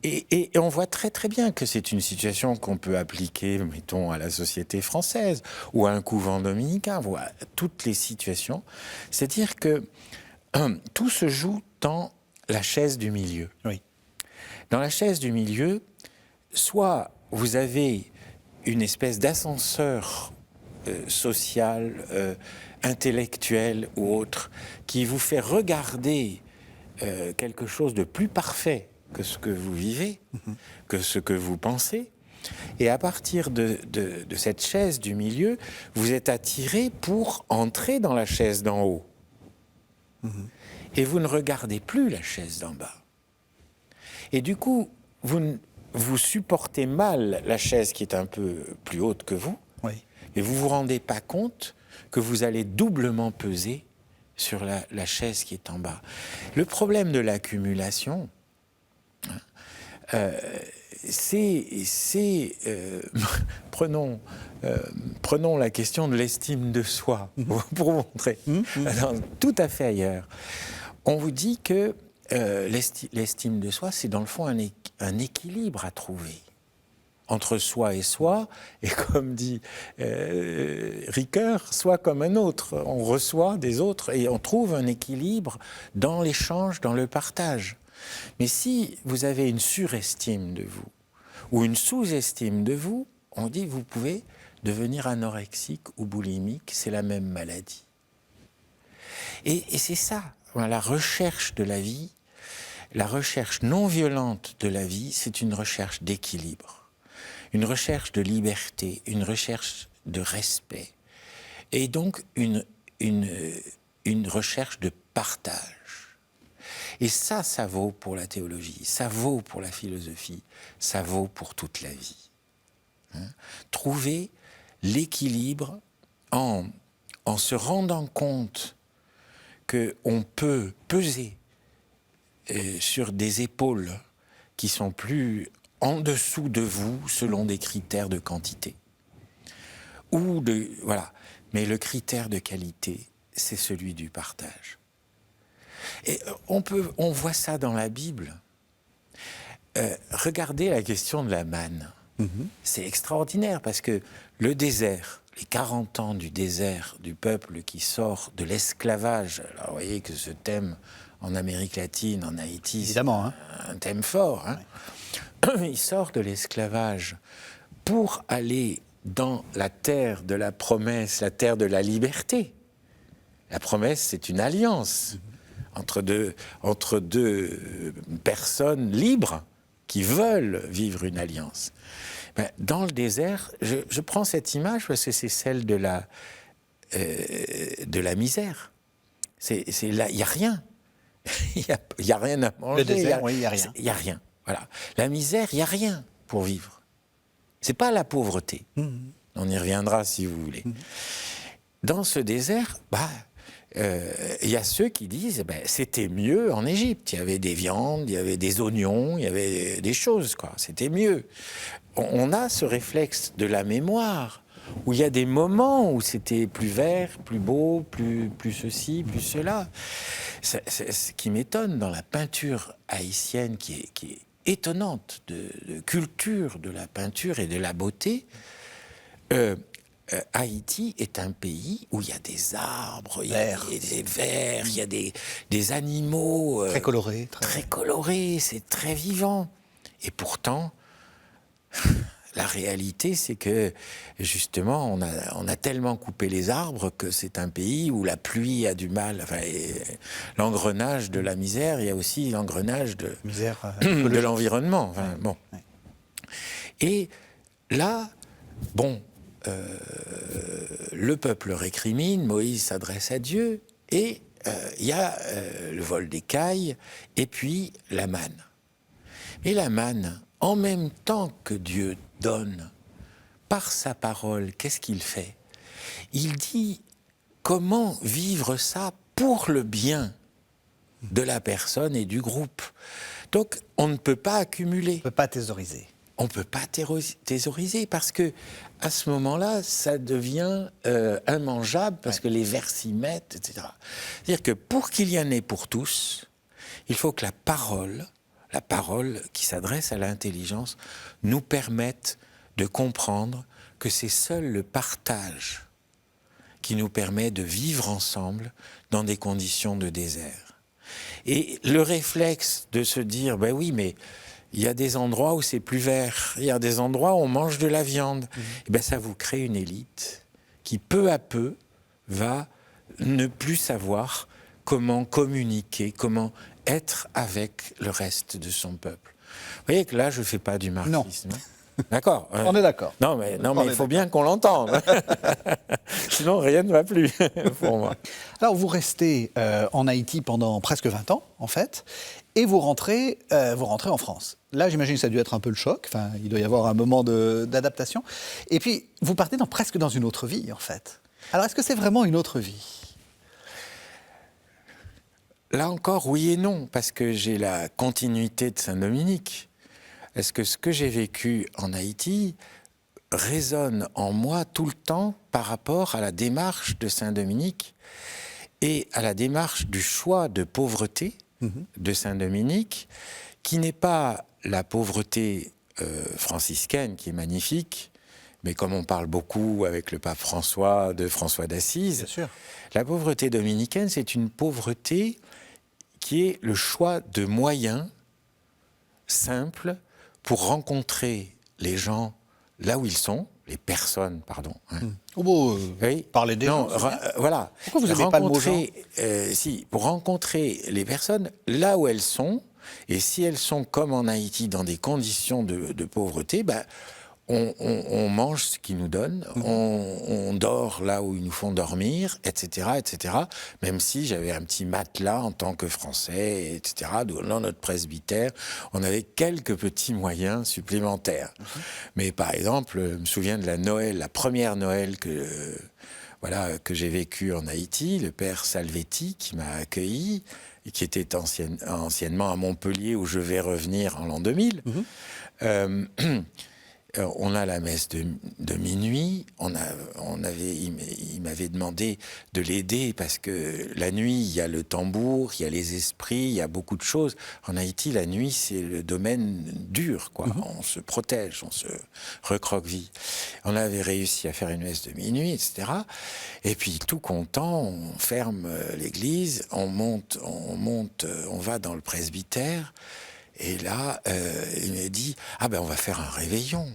et on voit très très bien que c'est une situation qu'on peut appliquer, mettons, à la société française, ou à un couvent dominicain, ou à toutes les situations. C'est-à-dire que tout se joue dans la chaise du milieu. Oui. Dans la chaise du milieu, soit vous avez une espèce d'ascenseur social, intellectuel ou autre, qui vous fait regarder quelque chose de plus parfait que ce que vous vivez, que ce que vous pensez. Et à partir de cette chaise du milieu, vous êtes attiré pour entrer dans la chaise d'en haut. Et vous ne regardez plus la chaise d'en bas. Et du coup, vous supportez mal la chaise qui est un peu plus haute que vous, oui. et vous ne vous rendez pas compte que vous allez doublement peser sur la chaise qui est en bas. Le problème de l'accumulation, prenons la question de l'estime de soi, pour vous montrer, tout à fait ailleurs. On vous dit que l'estime de soi, c'est dans le fond un équilibre à trouver entre soi, et comme dit Ricoeur, soi comme un autre. On reçoit des autres et on trouve un équilibre dans l'échange, dans le partage. Mais si vous avez une surestime de vous ou une sous-estime de vous, on dit que vous pouvez devenir anorexique ou boulimique, c'est la même maladie. Et c'est ça, la recherche de la vie, la recherche non violente de la vie, c'est une recherche d'équilibre, une recherche de liberté, une recherche de respect, et donc une recherche de partage. Et ça vaut pour la théologie, ça vaut pour la philosophie, ça vaut pour toute la vie. Trouver l'équilibre en se rendant compte qu'on peut peser sur des épaules qui sont plus en dessous de vous selon des critères de quantité. Voilà. Mais le critère de qualité, c'est celui du partage. Et on voit ça dans la Bible. Regardez la question de la manne. C'est extraordinaire parce que le désert, les 40 ans du désert du peuple qui sort de l'esclavage, alors vous voyez que ce thème en Amérique latine, en Haïti, Évidemment, c'est un thème fort. Ouais. Il sort de l'esclavage pour aller dans la terre de la promesse, la terre de la liberté. La promesse, c'est une alliance entre deux personnes libres qui veulent vivre une alliance. Ben, dans le désert, je prends cette image parce que c'est celle de la misère. Là, il n'y a rien. Il n'y a rien à manger. Le désert, oui, il n'y a rien. Il n'y a rien. Voilà. La misère, il n'y a rien pour vivre. Ce n'est pas la pauvreté. On y reviendra si vous voulez. Dans ce désert, il y a ceux qui disent c'était mieux en Égypte. Il y avait des viandes, il y avait des oignons, il y avait des choses, quoi. C'était mieux. On a ce réflexe de la mémoire, où il y a des moments où c'était plus vert, plus beau, plus ceci, plus cela. Ce qui m'étonne dans la peinture haïtienne, qui est étonnante, de culture de la peinture et de la beauté, Haïti est un pays où il y a des arbres, il y a des vers, il y a des animaux... très colorés. Très colorés, c'est très vivant. Et pourtant, la réalité, c'est que, justement, on a tellement coupé les arbres que c'est un pays où la pluie a du mal. Enfin, l'engrenage de la misère, il y a aussi l'engrenage de l'environnement. Enfin, bon. Ouais. Et là, bon... le peuple récrimine, Moïse s'adresse à Dieu, et il y a le vol d'écailles, et puis la manne. Mais la manne, en même temps que Dieu donne, par sa parole, qu'est-ce qu'il fait? Il dit comment vivre ça pour le bien de la personne et du groupe. Donc, on ne peut pas accumuler. On ne peut pas thésauriser. On ne peut pas thésauriser parce que à ce moment-là, ça devient immangeable parce que les vers s'y mettent, etc. C'est-à-dire que pour qu'il y en ait pour tous, il faut que la parole qui s'adresse à l'intelligence, nous permette de comprendre que c'est seul le partage qui nous permet de vivre ensemble dans des conditions de désert. Et le réflexe de se dire, ben oui, mais il y a des endroits où c'est plus vert, il y a des endroits où on mange de la viande. Et bien ça vous crée une élite qui, peu à peu, va ne plus savoir comment communiquer, comment être avec le reste de son peuple. Vous voyez que là, je ne fais pas du marxisme. Non. D'accord. On est d'accord. Non, mais il faut bien qu'on l'entende. Sinon, rien ne va plus pour moi. Alors, vous restez en Haïti pendant presque 20 ans, en fait, et vous rentrez en France. Là, j'imagine que ça a dû être un peu le choc. Enfin, il doit y avoir un moment d'adaptation. Et puis, vous partez presque dans une autre vie, en fait. Alors, est-ce que c'est vraiment une autre vie ? Là encore, oui et non, parce que j'ai la continuité de Saint-Dominique. Est-ce que ce que j'ai vécu en Haïti résonne en moi tout le temps par rapport à la démarche de Saint-Dominique et à la démarche du choix de pauvreté de Saint-Dominique, qui n'est pas la pauvreté franciscaine, qui est magnifique, mais comme on parle beaucoup avec le pape François, de François d'Assise, bien sûr. La pauvreté dominicaine, c'est une pauvreté qui est le choix de moyens simples pour rencontrer les gens là où ils sont, les personnes, pardon. Hein. Oui, parlez des gens. Voilà. Pourquoi vous n'aimez pas le mot genre ? Pour rencontrer les personnes là où elles sont, et si elles sont comme en Haïti dans des conditions de pauvreté, on mange ce qu'ils nous donnent, on dort là où ils nous font dormir, etc., etc. Même si j'avais un petit matelas en tant que Français, etc. Dans notre presbytère, on avait quelques petits moyens supplémentaires. Mais par exemple, je me souviens de la première Noël que j'ai vécue en Haïti, le père Salvetti qui m'a accueilli, et qui était anciennement à Montpellier, où je vais revenir en l'an 2000. on a la messe de minuit. Il m'avait demandé de l'aider parce que la nuit, il y a le tambour, il y a les esprits, il y a beaucoup de choses. En Haïti, la nuit, c'est le domaine dur, quoi. On se protège, on se recroqueville. On avait réussi à faire une messe de minuit, etc. Et puis, tout content, on ferme l'église, on va dans le presbytère. Et là, il me dit « Ah ben, on va faire un réveillon ».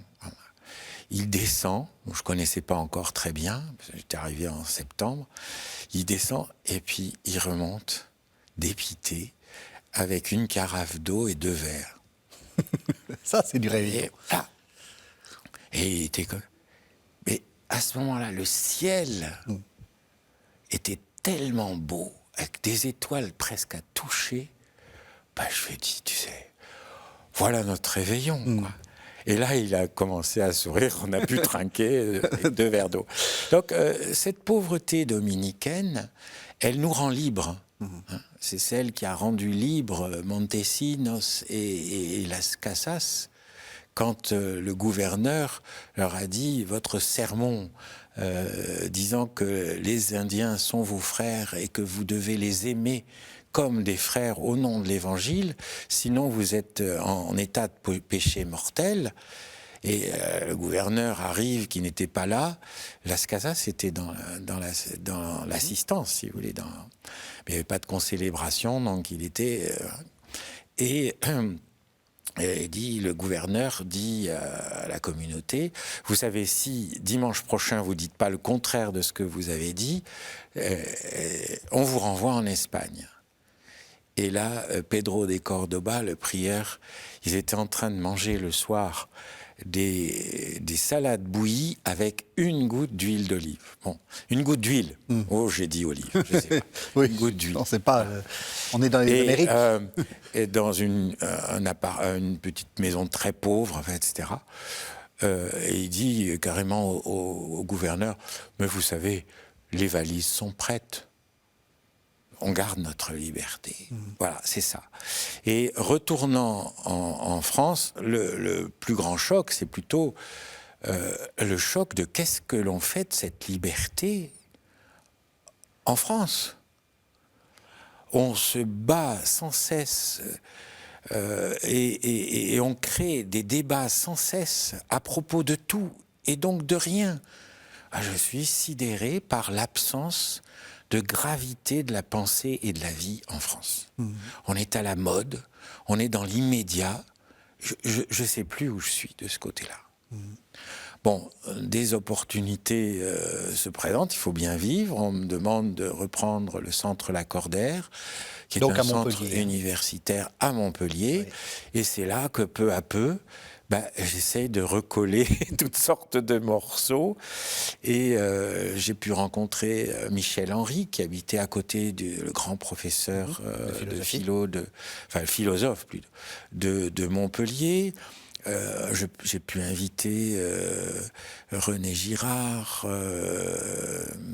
Il descend, je ne connaissais pas encore très bien, parce que j'étais arrivé en septembre. Il descend et puis il remonte, dépité, avec une carafe d'eau et 2 verres. Ça, c'est du réveillon. Et il était comme... Mais à ce moment-là, le ciel était tellement beau, avec des étoiles presque à toucher. Ben, je lui ai dit, tu sais, voilà notre réveillon, quoi. Et là, il a commencé à sourire, on a pu trinquer 2 verres d'eau. Donc, cette pauvreté dominicaine, elle nous rend libres. C'est celle qui a rendu libres Montesinos et Las Casas, quand le gouverneur leur a dit « Votre sermon disant que les Indiens sont vos frères et que vous devez les aimer comme des frères au nom de l'Évangile, sinon vous êtes en état de péché mortel. » Et le gouverneur arrive, qui n'était pas là. Las Casas était dans l'assistance, si vous voulez. Mais il n'y avait pas de concélébration, donc il était... le gouverneur dit à la communauté, vous savez, si dimanche prochain vous dites pas le contraire de ce que vous avez dit, on vous renvoie en Espagne. Et là, Pedro de Cordoba, le prieur, ils étaient en train de manger le soir des salades bouillies avec une goutte d'huile d'olive. Bon, une goutte d'huile. Oh, j'ai dit olive, je sais pas. Oui, une goutte d'huile. On sait pas. On est dans les Amériques. Et dans une petite maison très pauvre, enfin, etc. Et il dit carrément au gouverneur, mais vous savez, les valises sont prêtes. On garde notre liberté. Voilà, c'est ça. Et retournant en France, le plus grand choc, c'est plutôt le choc de qu'est-ce que l'on fait de cette liberté en France. On se bat sans cesse et on crée des débats sans cesse à propos de tout et donc de rien. Je suis sidéré par l'absence de gravité de la pensée et de la vie en France. On est à la mode, on est dans l'immédiat. Je ne sais plus où je suis de ce côté-là. Bon, des opportunités se présentent, il faut bien vivre. On me demande de reprendre le centre Lacordaire, qui est un centre universitaire à Montpellier. Oui. Et c'est là que peu à peu, j'essaye de recoller toutes sortes de morceaux. Et j'ai pu rencontrer Michel Henry, qui habitait à côté le grand professeur philosophe plutôt, de Montpellier. J'ai pu inviter René Girard,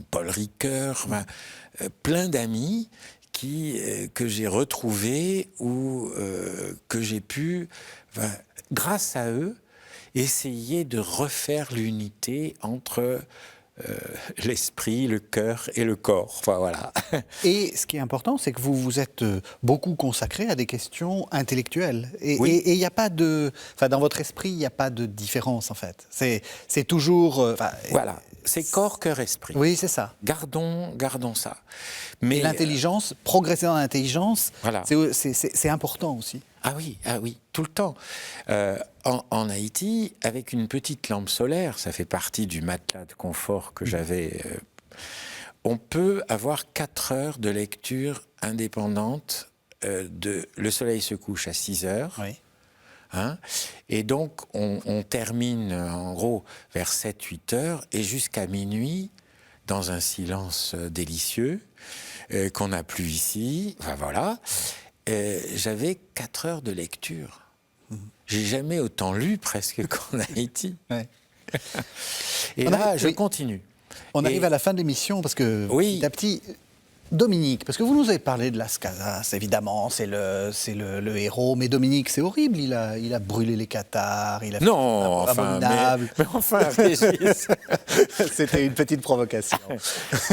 Paul Ricoeur, plein d'amis que j'ai retrouvés ou que j'ai pu, grâce à eux, essayer de refaire l'unité entre l'esprit, le cœur et le corps. Enfin, voilà. Et ce qui est important, c'est que vous vous êtes beaucoup consacré à des questions intellectuelles. Et il n'y a pas de... Enfin, dans votre esprit, il n'y a pas de différence, en fait. C'est toujours... voilà. C'est corps, cœur, esprit. Oui, c'est ça. Gardons ça. Mais l'intelligence, progresser dans l'intelligence, voilà. C'est important aussi. Ah oui, tout le temps. En Haïti, avec une petite lampe solaire, ça fait partie du matelas de confort que j'avais, on peut avoir 4 heures de lecture indépendante. Le soleil se couche à 6 heures. Oui. Et donc, on termine en gros vers 7-8 heures et jusqu'à minuit, dans un silence délicieux, qu'on n'a plus ici. Enfin voilà. J'avais 4 heures de lecture. J'ai jamais autant lu presque qu'en Haïti. Ouais. Et là, je continue. On arrive à la fin de l'émission parce que petit à petit, Dominique, parce que vous nous avez parlé de Las Casas, évidemment, c'est le héros, mais Dominique, c'est horrible, il a brûlé les cathares, il a fait Non, un enfin, abominable. mais enfin, Régis. C'était une petite provocation.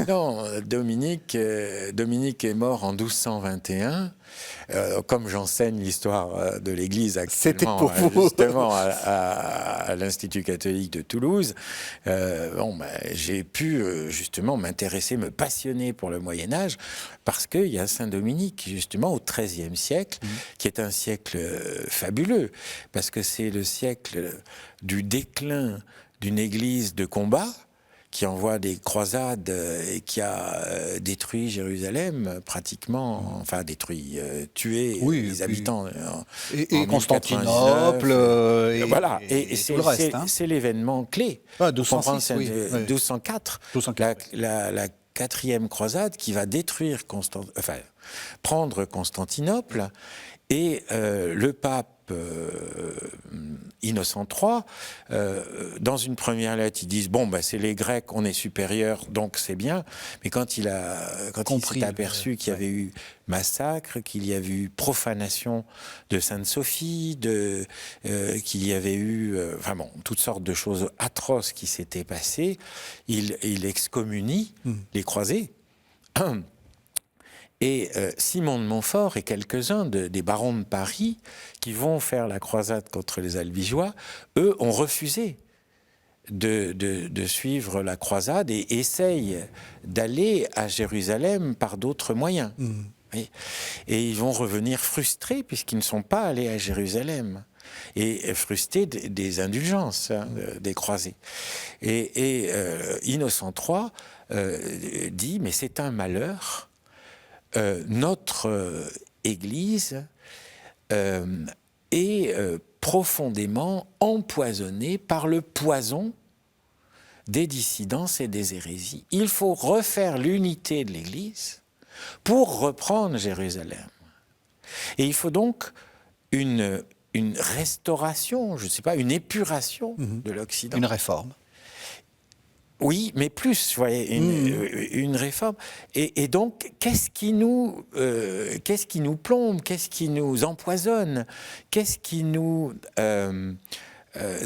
Non, Dominique est mort en 1221. Comme j'enseigne l'histoire de l'Église C'était actuellement, pour vous. justement à l'Institut catholique de Toulouse, j'ai pu justement m'intéresser, me passionner pour le Moyen-Âge, parce qu'il y a Saint Dominique, justement, au XIIIe siècle, qui est un siècle fabuleux, parce que c'est le siècle du déclin d'une Église de combat, qui envoie des croisades et qui a détruit Jérusalem pratiquement, enfin détruit, tué les habitants. Et Constantinople. Voilà, et tout le reste. C'est l'événement clé. 1206, oui. 1204, la quatrième croisade qui va détruire prendre Constantinople, et le pape Innocent III, dans une première lettre, ils disent c'est les Grecs, on est supérieurs, donc c'est bien. Mais quand il s'est aperçu qu'il y avait eu massacre, qu'il y avait eu profanation de Sainte-Sophie, qu'il y avait eu toutes sortes de choses atroces qui s'étaient passées, il excommunie les croisés. Et Simon de Montfort et quelques-uns des barons de Paris qui vont faire la croisade contre les Albigeois, eux ont refusé de suivre la croisade et essayent d'aller à Jérusalem par d'autres moyens. Et ils vont revenir frustrés puisqu'ils ne sont pas allés à Jérusalem et frustrés des indulgences des croisés. Et Innocent III dit « mais c'est un malheur ». Notre Église est profondément empoisonnée par le poison des dissidences et des hérésies. Il faut refaire l'unité de l'Église pour reprendre Jérusalem. Et il faut donc une restauration, je ne sais pas, une épuration de l'Occident. Une réforme. Oui, mais plus, vous voyez, une réforme. Et donc, qu'est-ce qui nous plombe, qu'est-ce qui nous empoisonne, qu'est-ce qui nous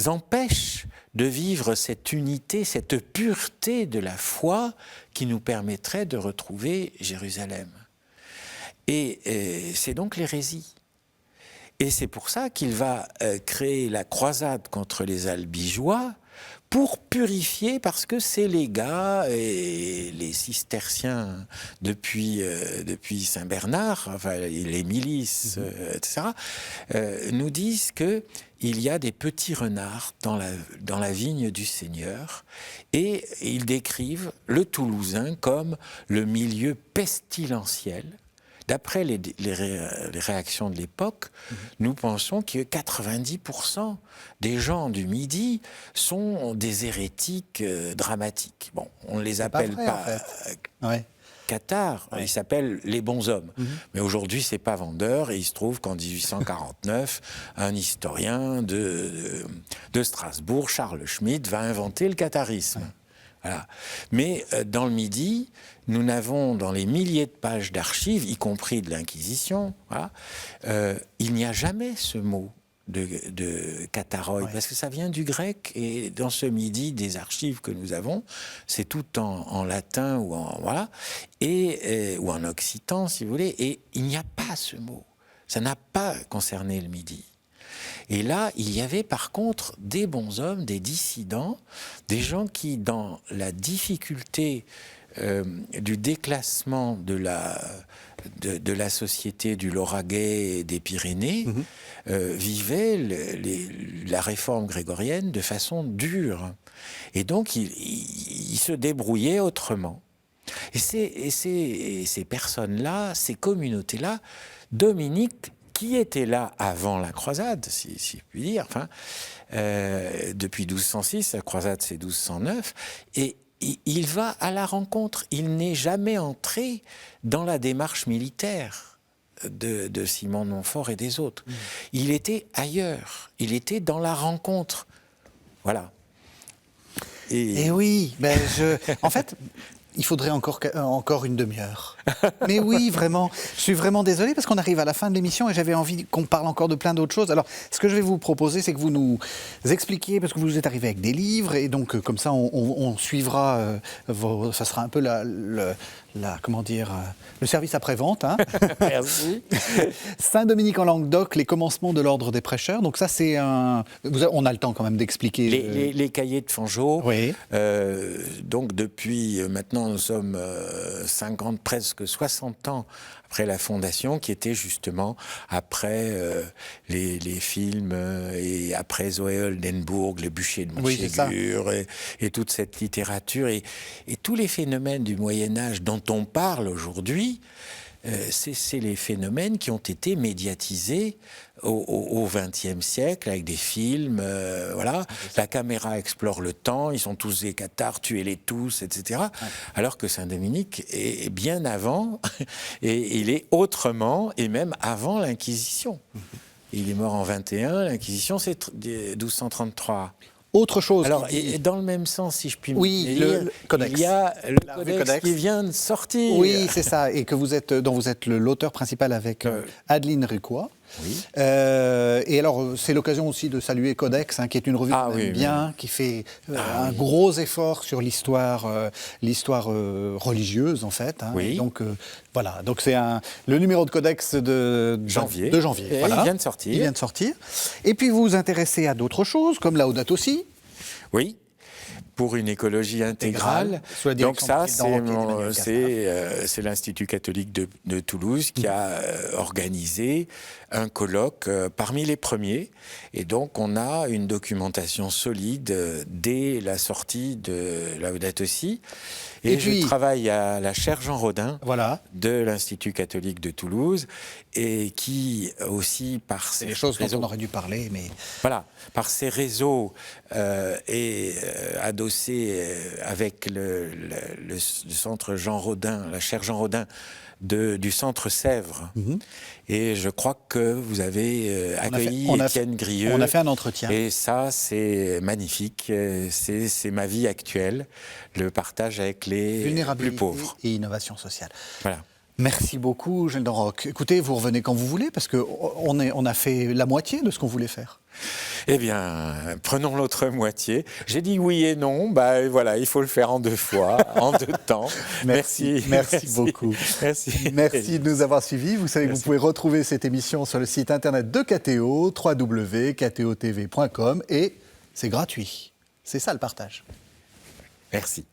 empêche de vivre cette unité, cette pureté de la foi qui nous permettrait de retrouver Jérusalem. Et c'est donc l'hérésie. Et c'est pour ça qu'il va créer la croisade contre les Albigeois, pour purifier, parce que ces légats et les cisterciens depuis Saint-Bernard, les milices, etc., nous disent qu'il y a des petits renards dans la vigne du Seigneur, et ils décrivent le Toulousain comme le milieu pestilentiel. D'après les réactions de l'époque, nous pensons que 90% des gens du Midi sont des hérétiques dramatiques. Bon, on ne les appelle pas cathares, ils s'appellent les bons hommes. Mais aujourd'hui, c'est pas vendeur, et il se trouve qu'en 1849, un historien de Strasbourg, Charles Schmitt, va inventer le catharisme. Voilà. Mais dans le Midi, nous n'avons dans les milliers de pages d'archives, y compris de l'Inquisition, il n'y a jamais ce mot de catharoi, parce que ça vient du grec, et dans ce Midi, des archives que nous avons, c'est tout en latin ou ou en occitan, si vous voulez, et il n'y a pas ce mot. Ça n'a pas concerné le Midi. Et là, il y avait par contre des bons hommes, des dissidents, des gens qui, dans la difficulté du déclassement de la société du Lauragais et des Pyrénées, vivaient la réforme grégorienne de façon dure. Et donc, ils se débrouillaient autrement. Et ces personnes-là, ces communautés-là, Dominique, qui était là avant la croisade, si je puis dire, depuis 1206, la croisade c'est 1209, et il va à la rencontre. Il n'est jamais entré dans la démarche militaire de Simon de Montfort et des autres. Il était ailleurs, il était dans la rencontre. Voilà. Et oui, en fait, il faudrait encore une demi-heure. Mais oui, vraiment, je suis vraiment désolé parce qu'on arrive à la fin de l'émission et j'avais envie qu'on parle encore de plein d'autres choses. Alors, ce que je vais vous proposer, c'est que vous nous expliquiez, parce que vous êtes arrivé avec des livres, et donc comme ça, on suivra, ça sera un peu comment dire, le service après-vente. Hein. Merci. Saint-Dominique en Languedoc, les commencements de l'ordre des prêcheurs. Donc ça, c'est on a le temps quand même d'expliquer. Les cahiers de Fangeau. Oui. Donc depuis maintenant, nous sommes 50, presque 60 ans après la fondation, qui était justement après les films et après Zoé Oldenburg, les bûchers de Montségur, et toute cette littérature et tous les phénomènes du Moyen-Âge dont on parle aujourd'hui. C'est les phénomènes qui ont été médiatisés au XXe siècle avec des films, voilà. La caméra explore le temps, ils sont tous des cathares, tuez-les tous, etc. Ouais. Alors que Saint-Dominique est bien avant, et il est autrement, et même avant l'Inquisition. Il est mort en 21, l'Inquisition c'est 1233. Autre chose. Alors, et dans le même sens, si je puis me dire, le codex. Il y a le codex qui vient de sortir. Oui, c'est ça, et dont vous êtes l'auteur principal avec Adeline Ricois. Oui. Et alors, c'est l'occasion aussi de saluer Codex, qui est une revue qui fait un gros effort sur l'histoire religieuse, en fait. Oui. Et donc, voilà. Donc, c'est le numéro de Codex de janvier. Et voilà. Il vient de sortir. Il vient de sortir. Et puis, vous vous intéressez à d'autres choses, comme Laudato Si. Oui. Pour une écologie intégrale. Donc ça, c'est l'Institut catholique de Toulouse qui a organisé un colloque parmi les premiers. Et donc, on a une documentation solide dès la sortie de Laudato Si. Et puis, je travaille à la chaire Jean Rodin de l'Institut catholique de Toulouse, et qui aussi, par ses réseaux... C'est des choses dont on aurait dû parler, mais... Voilà, par ses réseaux et adossé avec le centre Jean Rodin, la chaire Jean Rodin du centre Sèvres. Et je crois que vous avez accueilli Étienne Grieux. On a fait un entretien. Et ça, c'est magnifique. C'est ma vie actuelle, le partage avec les plus pauvres. Et innovation sociale. Voilà. Merci beaucoup, Gilles Denroch. Écoutez, vous revenez quand vous voulez, parce qu'on a fait la moitié de ce qu'on voulait faire. Eh bien, prenons l'autre moitié. J'ai dit oui et non, voilà, il faut le faire en 2 fois, en 2 temps. Merci beaucoup. Merci de nous avoir suivis. Vous savez que vous pouvez retrouver cette émission sur le site internet de KTO, www.ktotv.com, et c'est gratuit. C'est ça le partage. Merci.